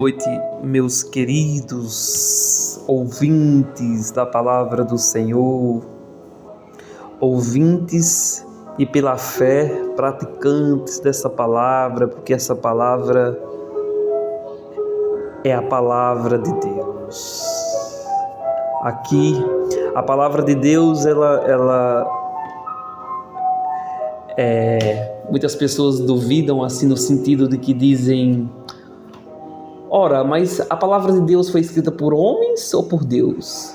Noite, meus queridos ouvintes da palavra do Senhor, ouvintes e pela fé praticantes dessa palavra, porque essa palavra é a palavra de Deus. Aqui, a palavra de Deus, muitas pessoas duvidam assim no sentido de que dizem: ora, mas a palavra de Deus foi escrita por homens ou por Deus?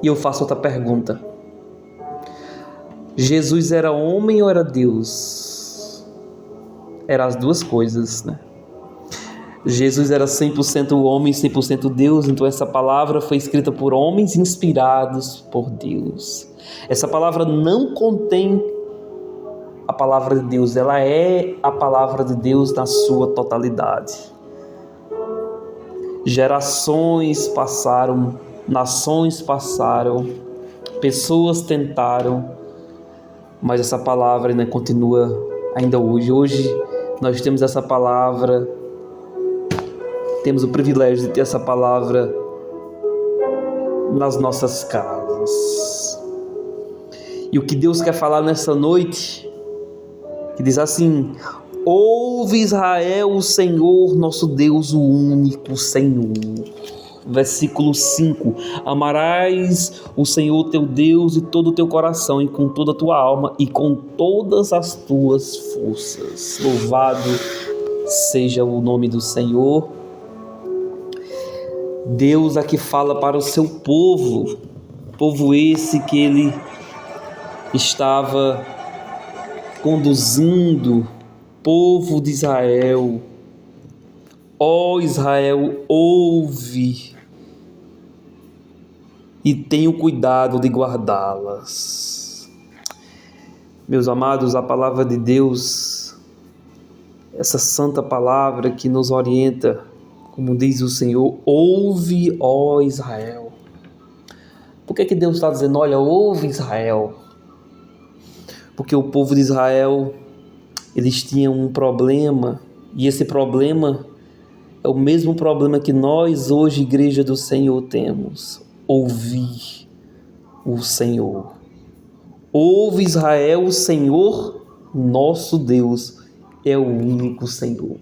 E eu faço outra pergunta: Jesus era homem ou era Deus? Era as duas coisas, né? Jesus era 100% homem, 100% Deus, então essa palavra foi escrita por homens inspirados por Deus. Essa palavra não contém a palavra de Deus, ela é a palavra de Deus na sua totalidade. Gerações passaram, nações passaram, pessoas tentaram, mas essa palavra ainda continua ainda hoje. Hoje nós temos essa palavra, temos o privilégio de ter essa palavra nas nossas casas. E o que Deus quer falar nessa noite, que diz assim: ouve Israel, o Senhor nosso Deus, o único Senhor. Versículo 5: amarás o Senhor teu Deus de todo o teu coração e com toda a tua alma e com todas as tuas forças. Louvado seja o nome do Senhor. Deus aqui fala para o seu povo esse que ele estava conduzindo, povo de Israel. Ó Israel, ouve e tenha o cuidado de guardá-las. Meus amados, a palavra de Deus, essa santa palavra que nos orienta, como diz o Senhor: ouve, ó Israel. Por que Deus está dizendo: olha, ouve Israel? Porque o povo de Israel, eles tinham um problema, e esse problema é o mesmo problema que nós hoje, Igreja do Senhor, temos: ouvir o Senhor. Ouve Israel, o Senhor nosso Deus é o único Senhor.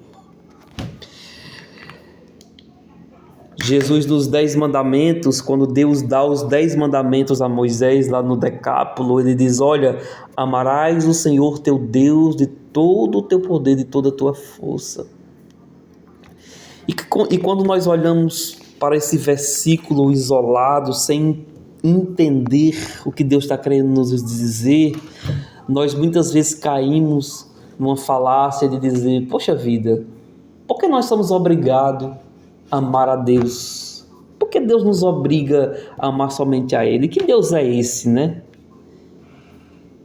Jesus, nos 10 mandamentos, quando Deus dá os 10 mandamentos a Moisés, lá no Decápolo, ele diz: olha, amarás o Senhor teu Deus de todo o teu poder, de toda a tua força. E quando nós olhamos para esse versículo isolado, sem entender o que Deus está querendo nos dizer, nós muitas vezes caímos numa falácia de dizer: poxa vida, por que nós somos obrigados a amar a Deus? Por que Deus nos obriga a amar somente a Ele? Que Deus é esse, né?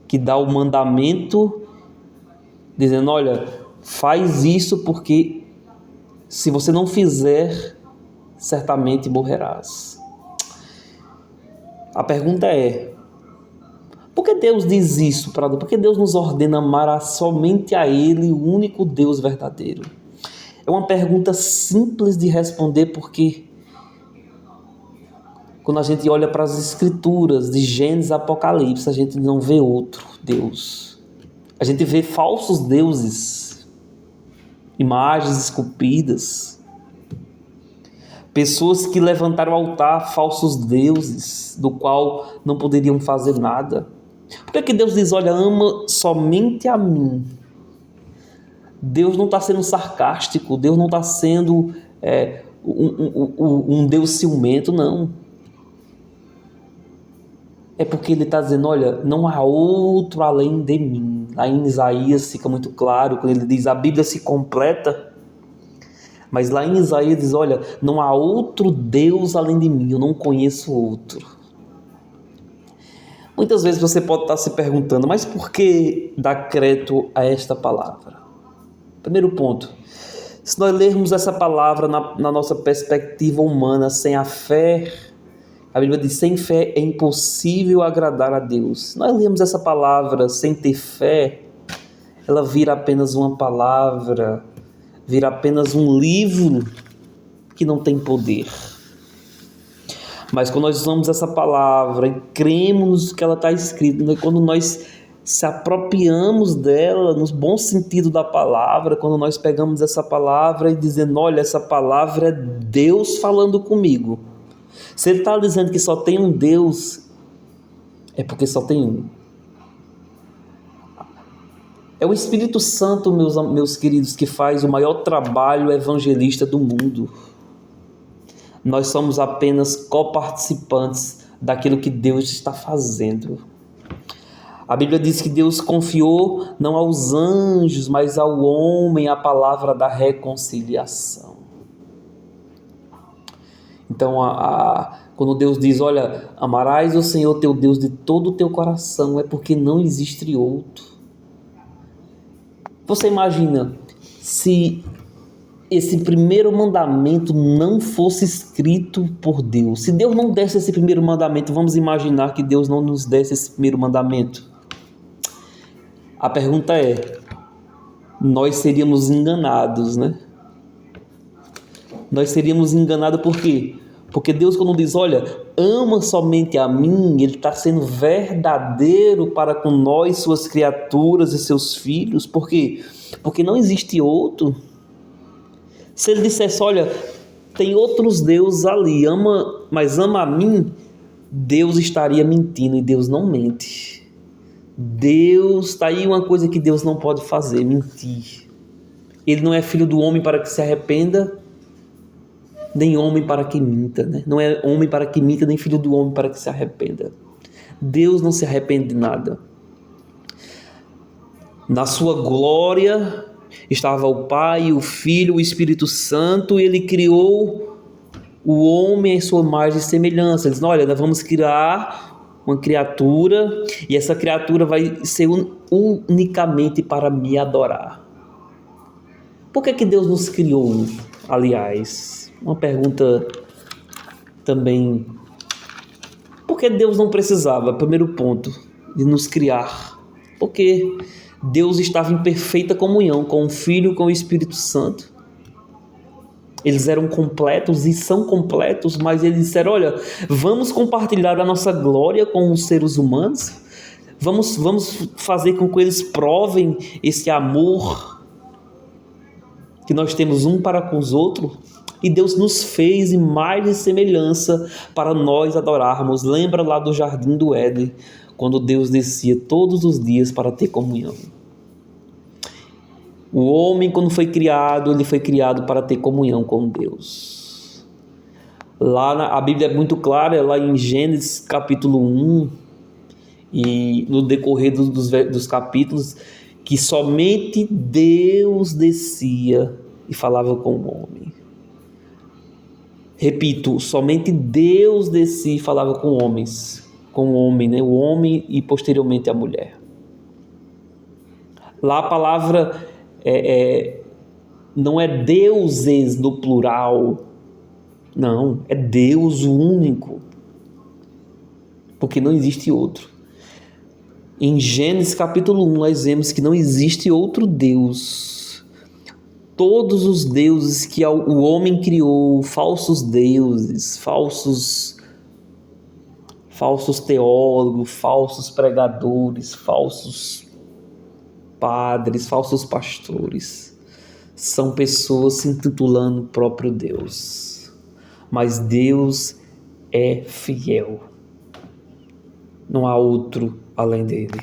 Que dá o mandamento dizendo: olha, faz isso porque se você não fizer, certamente morrerás. A pergunta é: por que Deus diz isso? Por que Deus nos ordena amar somente a Ele, o único Deus verdadeiro? É uma pergunta simples de responder, porque quando a gente olha para as Escrituras, de Gênesis a Apocalipse, a gente não vê outro Deus. A gente vê falsos deuses, imagens esculpidas, pessoas que levantaram altar a falsos deuses, do qual não poderiam fazer nada. Por que Deus diz: olha, ama somente a mim? Deus não está sendo sarcástico, Deus não está sendo um Deus ciumento, não. É porque Ele está dizendo: olha, não há outro além de mim. Lá em Isaías fica muito claro, quando ele diz: a Bíblia se completa, mas lá em Isaías diz: olha, não há outro Deus além de mim, eu não conheço outro. Muitas vezes você pode estar se perguntando: mas por que dar crédito a esta palavra? Primeiro ponto: se nós lermos essa palavra na nossa perspectiva humana, sem a fé, a Bíblia diz: sem fé é impossível agradar a Deus. Se nós lermos essa palavra sem ter fé, ela vira apenas uma palavra vira apenas um livro que não tem poder. Mas quando nós usamos essa palavra e cremos que ela está escrita, quando nós se apropriamos dela, no bom sentido da palavra, quando nós pegamos essa palavra e dizendo, olha, essa palavra é Deus falando comigo. Se ele está dizendo que só tem um Deus, é porque só tem um. É o Espírito Santo, meus queridos, que faz o maior trabalho evangelista do mundo. Nós somos apenas coparticipantes daquilo que Deus está fazendo. A Bíblia diz que Deus confiou não aos anjos, mas ao homem a palavra da reconciliação. Então, quando Deus diz, olha, amarás o Senhor teu Deus de todo o teu coração, é porque não existe outro. Você imagina se esse primeiro mandamento não fosse escrito por Deus. Se Deus não desse esse primeiro mandamento, vamos imaginar que Deus não nos desse esse primeiro mandamento. A pergunta é, nós seríamos enganados, né? Nós seríamos enganados por quê? Porque Deus, quando diz, olha, ama somente a mim, Ele está sendo verdadeiro para com nós, suas criaturas e seus filhos. Por quê? Porque não existe outro. Se Ele dissesse, olha, tem outros deuses ali, mas ama a mim, Deus estaria mentindo, e Deus não mente. Deus, está aí uma coisa que Deus não pode fazer, mentir. Ele não é filho do homem para que se arrependa, nem homem para que minta, né? Não é homem para que minta, nem filho do homem para que se arrependa. Deus não se arrepende de nada. Na sua glória estava o Pai, o Filho, o Espírito Santo, e Ele criou o homem em sua imagem e semelhança. Ele diz, olha, nós vamos criar uma criatura, e essa criatura vai ser unicamente para me adorar. Por que Deus nos criou, aliás? Uma pergunta também. Por que Deus não precisava, primeiro ponto, de nos criar? Porque Deus estava em perfeita comunhão com o Filho e com o Espírito Santo. Eles eram completos e são completos, mas eles disseram, olha, vamos compartilhar a nossa glória com os seres humanos, vamos fazer com que eles provem esse amor que nós temos um para com os outros. E Deus nos fez imagem e semelhança para nós adorarmos. Lembra lá do Jardim do Éden, quando Deus descia todos os dias para ter comunhão. O homem, quando foi criado, ele foi criado para ter comunhão com Deus. A Bíblia é muito clara, lá em Gênesis capítulo 1, e no decorrer dos capítulos, que somente Deus descia e falava com o homem. Repito, somente Deus descia e falava com homens, com o homem, né? O homem e posteriormente a mulher. Lá a palavra não é deuses no plural, não, é Deus o único, porque não existe outro. Em Gênesis capítulo 1 nós vemos que não existe outro Deus. Todos os deuses que o homem criou, falsos deuses, falsos teólogos, falsos pregadores, falsos padres, falsos pastores, são pessoas se intitulando próprio Deus. Mas Deus é fiel. Não há outro além dele.